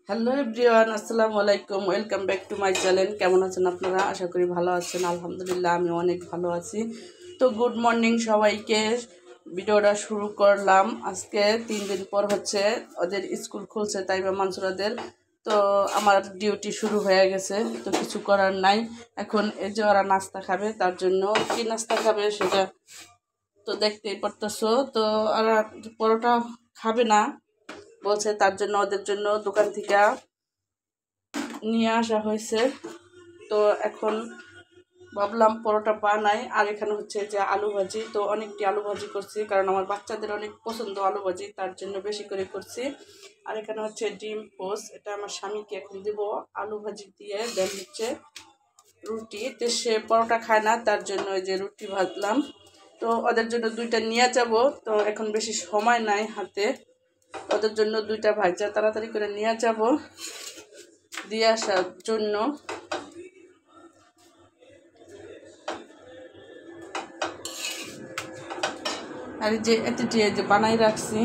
Hello everyone, আসসালামু আলাইকুম। Welcome back to my channel. কেমন আছেন আপনারা? আশা করি ভালো আছেন। আলহামদুলিল্লাহ আমি অনেক ভালো আছি। তো গুড মর্নিং সবাইকে। ভিডিওটা শুরু করলাম। আজকে 3 দিন পর হচ্ছে ওদের স্কুল খুলছে, তাইবা মানসুরাদের। তো আমার ডিউটি শুরু হয়ে গেছে, তো কিছু করার নাই। এখন এই যে ওরা নাস্তা খাবে, তার জন্য কি নাস্তা খাবে সেটা তো দেখতেই পারতেছো। তো ওরা পরোটা খাবে না বলছে, তার জন্য ওদের জন্য দোকান থেকে নিয়ে আসা হয়েছে। তো এখন ভাবলাম পরোটা বানাই। আর এখানে হচ্ছে যে আলু ভাজি, তো অনেকটি আলু ভাজি করছি কারণ আমার বাচ্চাদের অনেক পছন্দ আলু ভাজি, তার জন্য বেশি করে করছি। আর এখানে হচ্ছে ডিম পোস্ট, এটা আমার স্বামীকে এখন দিব আলু ভাজি দিয়ে। দেন হচ্ছে রুটি, তো সে পরোটা খায় না, তার জন্য ওই যে রুটি ভাজলাম। তো ওদের জন্য 2টা নিয়ে যাব। তো এখন বেশি সময় নাই হাতে, ওদের জন্য 2টা ভাজা তাড়াতাড়ি করে নিয়ে যাব দিয়ে আসার জন্য। আর যে এতটি যে বানাই রাখছি,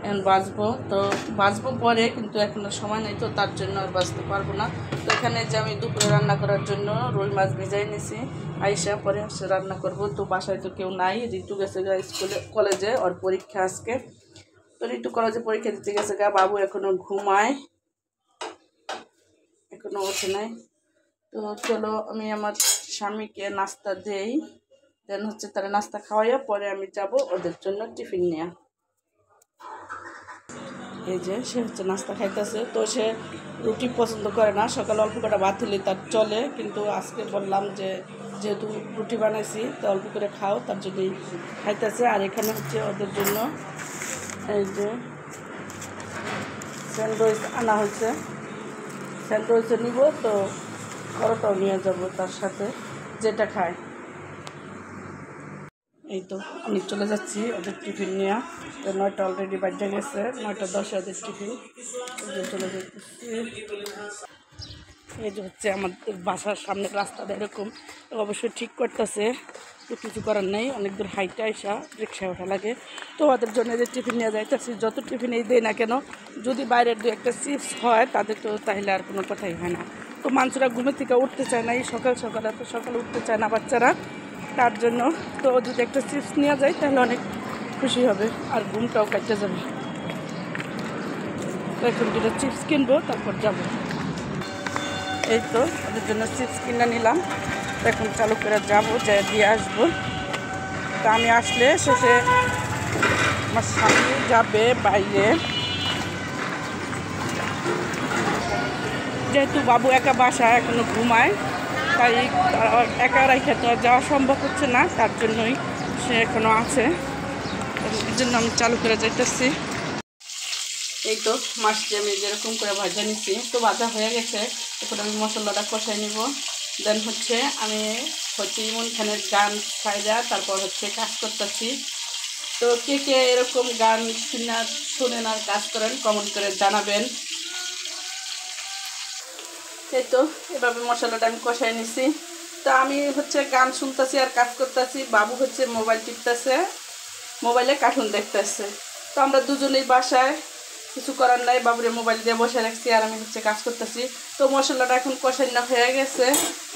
এখন বাজবো। তো বাজবো পরে, কিন্তু এখন সময় নেই, তো তার জন্য আর বাজতে পারবো না। তো এখানে যে আমি দুপুরে রান্না করার জন্য রুই মাছ ভেজাই নিয়েছি, আইসা পরে হচ্ছে রান্না করব। তো বাসায় তো কেউ নাই, ঋতু গেছে গা স্কুলে, কলেজে, ওর পরীক্ষা আজকে। তো ঋতু কলেজে পরীক্ষা দিতে গেছে গা, বাবু এখনো ঘুমায়, এখনো ওঠে নাই। তো চলো আমি আমার স্বামীকে নাস্তা দেই, দেন হচ্ছে তারা নাস্তা খাওয়াইয়া পরে আমি যাব ওদের জন্য টিফিন নিয়ে। এই যে সে হচ্ছে নাস্তা খাইতেছে। তো সে রুটি পছন্দ করে না, সকালে অল্প করে ভাত হলে তার চলে, কিন্তু আজকে বললাম যে যেহেতু রুটি বানাইছি তো অল্প করে খাও, তার জন্যই খাইতেছে। আর এখানে হচ্ছে ওদের জন্য এই যে স্যান্ডউইচ আনা হয়েছে, স্যান্ডউইচে নিব, তো পরোটাও নিয়ে যাব তার সাথে, যেটা খায়। এই তো আমি চলে যাচ্ছি ওদের টিফিন নিয়ে। তো 9টা অলরেডি বাজে গেছে, 9টা 10 ওদের টিফিন চলে যাচ্ছি। এই যে হচ্ছে আমাদের বাসার সামনের রাস্তাটা এরকম, অবশ্যই ঠিক করতেছে, তো কিছু করার নেই, অনেক দূর হাইটে আসা রিক্সায় ওঠা লাগে। তো ওদের জন্য যে টিফিন নিয়ে যাইতেছি, যত টিফিনেই দেয় না কেন, যদি বাইরের 2-1টা চিপস হয় তাদের তো তাহলে আর কোনো কথাই হয় না। তো মানুষরা ঘুমের থেকে উঠতে চায় না, এই সকাল সকাল এত সকালে উঠতে চায় না বাচ্চারা, তার জন্য তো যদি একটা চিপস নিয়ে যায় তাহলে অনেক খুশি হবে, আর ঘুমটাও কাটতে যাবে। তো এখন 2টা চিপস কিনবো, তারপর যাব। এই তো ওদের জন্য চিপস কিনে নিলাম, তো এখন চালু করে যাবো, যে দিয়ে আসবো। তা আমি আসলে শেষে আমার স্বামী যাবে বাইরে, যেহেতু বাবু একা বাসায় এখনো ঘুমায়, তাই একা রেখে তো যাওয়া সম্ভব হচ্ছে না, তার জন্যই সে এখনো আছে, এর জন্য আমি চালু করে যাইতেছি। এই তো মাছটি আমি যেরকম করে ভাজা নিচ্ছি, তো ভাজা হয়ে গেছে। এখন আমি মশলাটা কষাই নিব। দেন হচ্ছে আমি ইমন খানের গান ছাইরা তারপর হচ্ছে কাজ করতেছি। তো কে কে এরকম গান শুনেন আর কাজ করেন কমেন্ট করে জানাবেন। এই তো এভাবে মশলাটা আমি কষাই নিছি। তো আমি হচ্ছে গান শুনতেছি আর কাজ করতেছি, বাবু হচ্ছে মোবাইল টিপতেছে, মোবাইলে কার্টুন দেখতেছে। তো আমরা দুজনেই বাসায়, কিছু করার নাই, বাবুরে মোবাইল দিয়ে বসে রাখছি আর আমি হচ্ছে কাজ করতেছি। তো মশলাটা এখন কষানো হয়ে গেছে,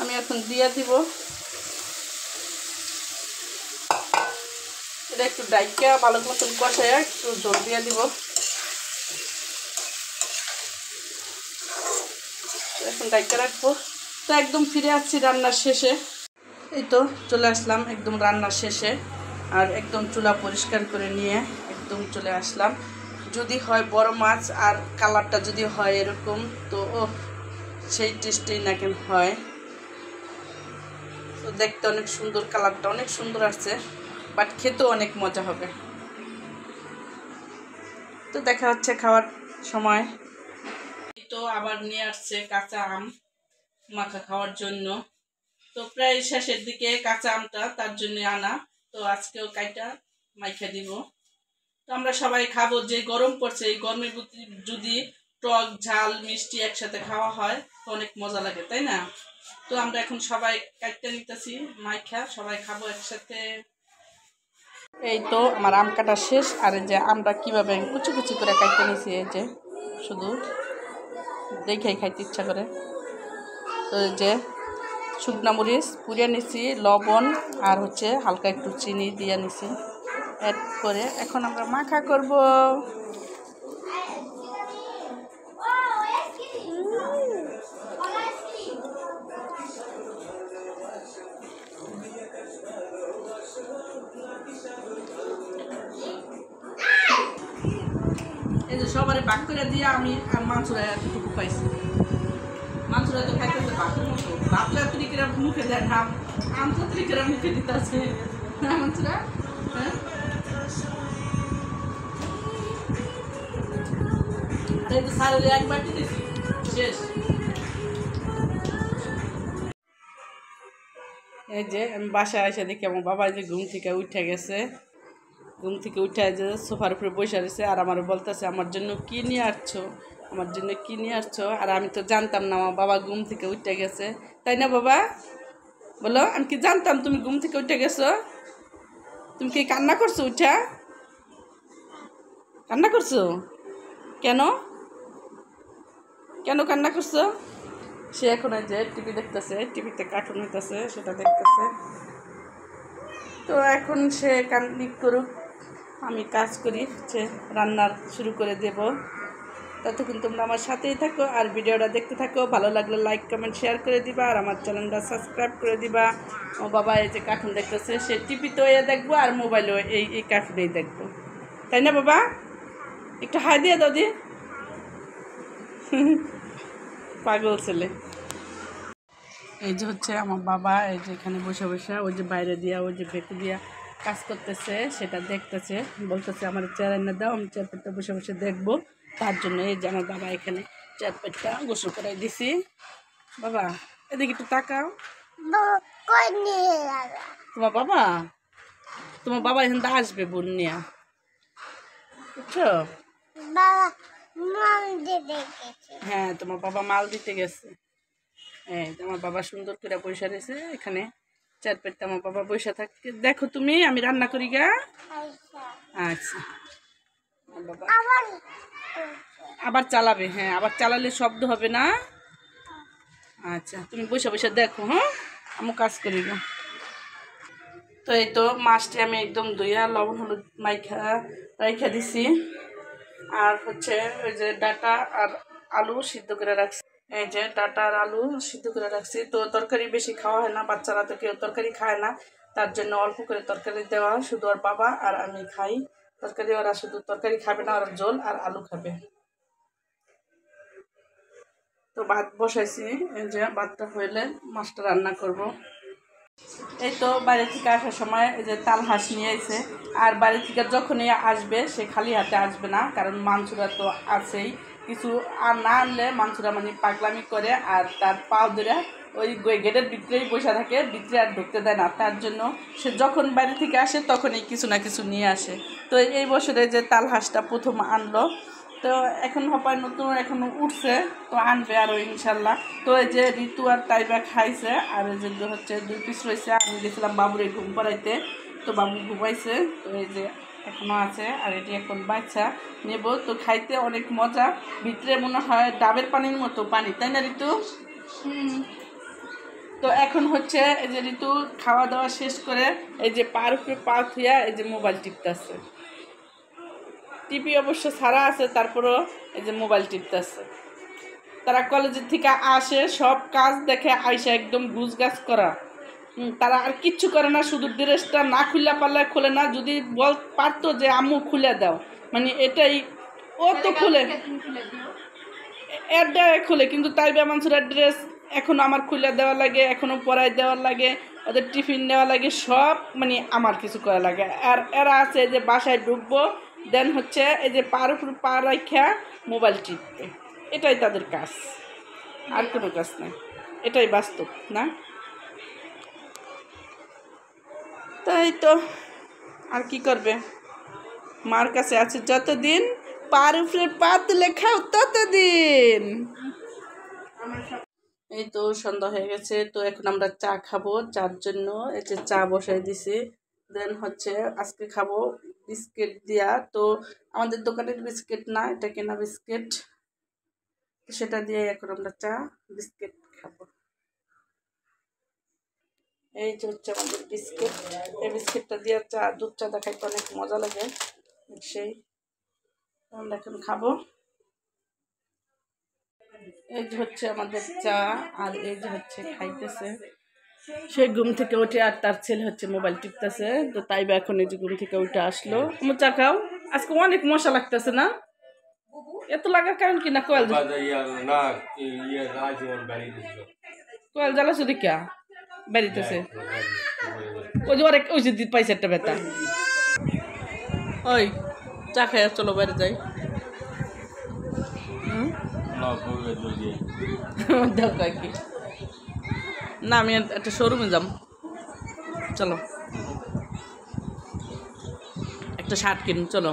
আমি এখন দিয়ে দিব। এটা একটু ডাইকা ভালো মতন কষায় একটু জল দিয়ে দিব। এখন ডাইকা রাখবো। তো একদম ফিরে আসছি রান্নার শেষে। এই তো চলে আসলাম একদম রান্নার শেষে, আর একদম চুলা পরিষ্কার করে নিয়ে একদম চলে আসলাম। যদি হয় বড় মাছ আর কালারটা যদি হয় এরকম, তো ও সেই টেস্টেই না কেন হয়। তো দেখতে অনেক সুন্দর, কালারটা অনেক সুন্দর আসছে, বাট খেতেও অনেক মজা হবে। তো দেখা হচ্ছে খাওয়ার সময়। তো আবার নিয়ে আসছে কাঁচা আম মাখা খাওয়ার জন্য। তো প্রায় শেষের দিকে কাঁচা আমটা, তার জন্য আনা। তো আজকেও কাইটা মাইখা দিব। তো আমরা সবাই খাবো, যে গরম পড়ছে, এই গরমের যদি টক ঝাল মিষ্টি একসাথে খাওয়া হয় তো অনেক মজা লাগে, তাই না? তো আমরা এখন সবাই কাটতে নিতেছি, মাইখা সবাই খাবো একসাথে। এই তো আমার আম কাটা শেষ। আর এই যে আমরা কিভাবে কুচি কুচি করে কাটতে নিছি, এই যে শুধু দেখেই খাইতে ইচ্ছা করে। তো এই যে শুকনা মরিচ পুড়িয়ে নিছি, লবণ আর হচ্ছে হালকা একটু চিনি দিয়ে নিছি, অ্যাড করে এখন আমরা মাখা করব। এই যে সবারে ভাগ করে দিয়ে আমি মাংসরা এতটুকু পাইছি। মাংসরা তো খাইতেছে ভাতের মতো, ভাবলে তরিকেরা মুখে দেয় না, আমসা তরিকেরা মুখে দিতেছে মাংসরা। হ্যাঁ, আর এই যে সারে এক বাটি দিছি শেষ। এই যে আমি বাসায় এসে দেখি আমার বাবা যে ঘুম থেকে উঠে গেছে, ঘুম থেকে উঠে যে সোফার উপরে বসে রয়েছে আর আমার বলতেছে আমার জন্য কি নিয়ে আসছো, আমার জন্য কি নিয়ে আসছো। আর আমি তো জানতাম না আমার বাবা ঘুম থেকে উঠে গেছে, তাই না বাবা? বলো, আমি কি জানতাম তুমি ঘুম থেকে উঠে গেছো? তুমি কি কান্না করছো? উঠা কান্না করছো কেন? কেন কান্না করছো? সে এখন যে টিভি দেখতেছে, টিভিতে কার্টুন হইতেছে, সেটা দেখতেছে। তো এখন সে কান্নি করুক, আমি কাজ করি, হচ্ছে রান্নার শুরু করে দেব। ততক্ষণ তোমরা আমার সাথেই থাকো আর ভিডিওটা দেখতে থাকো। ভালো লাগলে লাইক কমেন্ট শেয়ার করে দিবা আর আমার চ্যানেলটা সাবস্ক্রাইব করে দিবা। ও বাবা এই যে কার্টুন দেখতেছে, সে টিভিতেও এ দেখবো আর মোবাইলেও এই কার্টুনেই দেখবো, তাই না বাবা? একটু হাই দিয়ে দাও দি পাগল ছেলে। এই যে হচ্ছে আমার বাবা, এই যে এখানে বসে বসে ওই যে বাইরে দিয়া ওই যে ভেতু দিয়া কাজ করতেছে, সেটা দেখতেছে, বলতেছে আমার চেয়ার এনে দাও, আমি চেয়ারপেটটা বসে বসে দেখবো। তার জন্য এই যে আমার বাবা এখানে চেয়ারপেটটা গোসল করাই দিছি। বাবা এদিকে একটু তাকাও। তোমার বাবা, তোমার বাবা এখান থেকে আসবে বোন নিয়া, বুঝছো? হ্যাঁ, তোমার বাবা মাল দিতে গেছে। হ্যাঁ, আমার বাবা সুন্দর করে বসে রয়েছে এখানে চেয়ারপেটটা, আমার বাবা বসে থাকে। দেখো তুমি আমি রান্না করি গা। আচ্ছা, বাবা আবার চালাবে, হ্যাঁ আবার চালালে শব্দ হবে না। আচ্ছা তুমি বসে বসে দেখো, হ্যাঁ আমি কাজ করি গা। তো এই তো মাছটি আমি একদম ধুইয়া লবণ হলুদ মাইখা রাইখা দিছি। আর হচ্ছে ওই যে ডাটা আর আলু সিদ্ধ করে রাখছি। এই যে ডাটা আর আলু সিদ্ধ করে রাখছি। তো তরকারি বেশি খাওয়া হয় না, বাচ্চারা তো কেউ তরকারি খায় না, তার জন্য অল্প করে তরকারি দেওয়া, শুধু ওর বাবা আর আমি খাই তরকারি। ওরা শুধু তরকারি খাবে না, ওরা ঝোল আর আলু খাবে। তো ভাত বসাইছি, এই যে ভাতটা হইলে মাছটা রান্না করব। এই তো বাইরে থেকে আসার সময় এই যে তাল হাঁস নিয়ে এসে, আর বাড়ি থেকে যখনই আসবে সে খালি হাতে আসবে না, কারণ মাংসরা তো আছেই কিছু, আর না আনলে মাংসরা মানে পাগলামি করে আর তার পাও ধরে ওই গেটের ভিতরেই বসে থাকে, ভিতরে আর ঢুকতে দেয় না। তার জন্য সে যখন বাড়ি থেকে আসে তখনই কিছু না কিছু নিয়ে আসে। তো এই বছরে যে তাল হাঁসটা প্রথম আনলো, তো এখন হপায় নতুন এখন উঠছে, তো আনবে আরও ইনশাল্লাহ। তো এই যে ঋতু আর তাইবা খাইছে, আর এই যে হচ্ছে 2 পিস রয়েছে। আমি গেছিলাম বাবুরে ঘুম পাড়াইতে, তো বাবু ঘুমাইছে, তো এই যে এখনও আছে। আর এটি এখন বাচ্চা নেব, তো খাইতে অনেক মজা, ভিতরে মনে হয় ডাবের পানির মতো পানি, তাই না ঋতু? তো এখন হচ্ছে এই যে ঋতু খাওয়া দাওয়া শেষ করে এই যে পার উপরে পা থুইয়া এই যে মোবাইল টিপতেছে। টিপি অবশ্য ছাড়া আছে, তারপরও এই যে মোবাইল টিপতেছে। তারা কলেজের থেকে আসে, সব কাজ দেখে আইসা একদম গুছগাছ করা, তারা আর কিচ্ছু করে না, শুধু ড্রেসটা না খুলে পারলে খোলে না। যদি বল পারতো যে আম্মু খুলে দাও, মানে এটাই, ও তো খুলে এর খুলে, কিন্তু তাই বেমানসুরের ড্রেস এখন আমার খুলে দেওয়া লাগে, এখনও পরাই দেওয়ার লাগে, ওদের টিফিন নেওয়া লাগে, সব মানে আমার কিছু করা লাগে। আর এরা আছে যে বাসায় ঢুকবো, দেন হচ্ছে এই যে পার উপর পা রাখা মোবাইল টিপবে, এটাই তাদের কাজ, আর কোনো কাজ নেই। এটাই বাস্তব না? তাই তো, আর কি করবে, মার কাছে আছে যতদিন, পার উপরে পা তুলে খাও ততদিন। এই তো সন্ধ্যা হয়ে গেছে, তো এখন আমরা চা খাবো। চার জন্য এই যে চা বসাই দিছি, দেন হচ্ছে আজকে খাবো বিস্কিট দিয়া। তো আমাদের দোকানের বিস্কিট না, এটা কেনা বিস্কিট, সেটা দিয়ে এখন আমরা চা বিস্কিট খাবো। এই যে হচ্ছে আমাদের বিস্কিট, এই বিস্কিটটা দিয়ে চা দুধ চা খাইতে অনেক মজা লাগে, সেই আমরা এখন খাবো। এই যে হচ্ছে আমাদের চা, আর এই যে হচ্ছে খাইতেছে। সে ঘুম থেকে উঠে আর তার ছেলে হচ্ছে মোবাইল টিপতেছে, তো তাই বা এখন এই যে ঘুম থেকে উঠে আসলো। আমার চা খাও, আজকে অনেক মশা লাগতেছে না? এত লাগার কারণ কি? না কোয়েল কোয়েল জ্বালা শুধু কে বেরিতেছে, ওই যে অনেক ওই যে পাইছে একটা ব্যথা। ওই চা খাই চলো বাইরে যাই। কি না, আমি একটা শোরুমে যাব, চলো একটা শার্ট কিন, চলো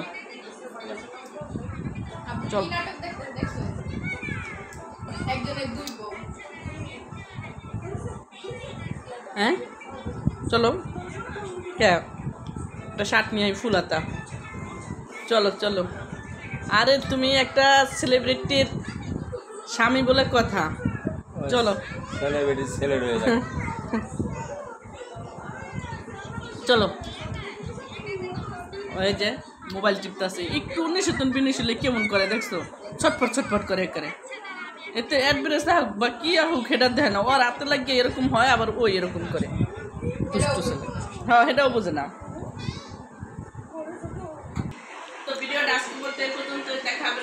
চল। হ্যাঁ চলো, কে একটা শার্ট নিয়ে ফুল হাতা, চলো চলো। আরে তুমি একটা সেলিব্রিটির স্বামী বলে কথা, চলো চলো। ওই যে মোবাইল টিপতেছে, একটু 19 হলে কেমন করে দেখছো, ছটফট ছটফট করে করে। এতে অ্যাডভারেজ হোক বা কি হোক সেটা দেয় না, ওর হাতে লাগিয়ে এরকম হয়, আবার ওই এরকম করে দুষ্টু ছেলে। হ্যাঁ সেটাও বোঝে না। তো ভিডিওটা আজকে পর্যন্ত দেখা হবে।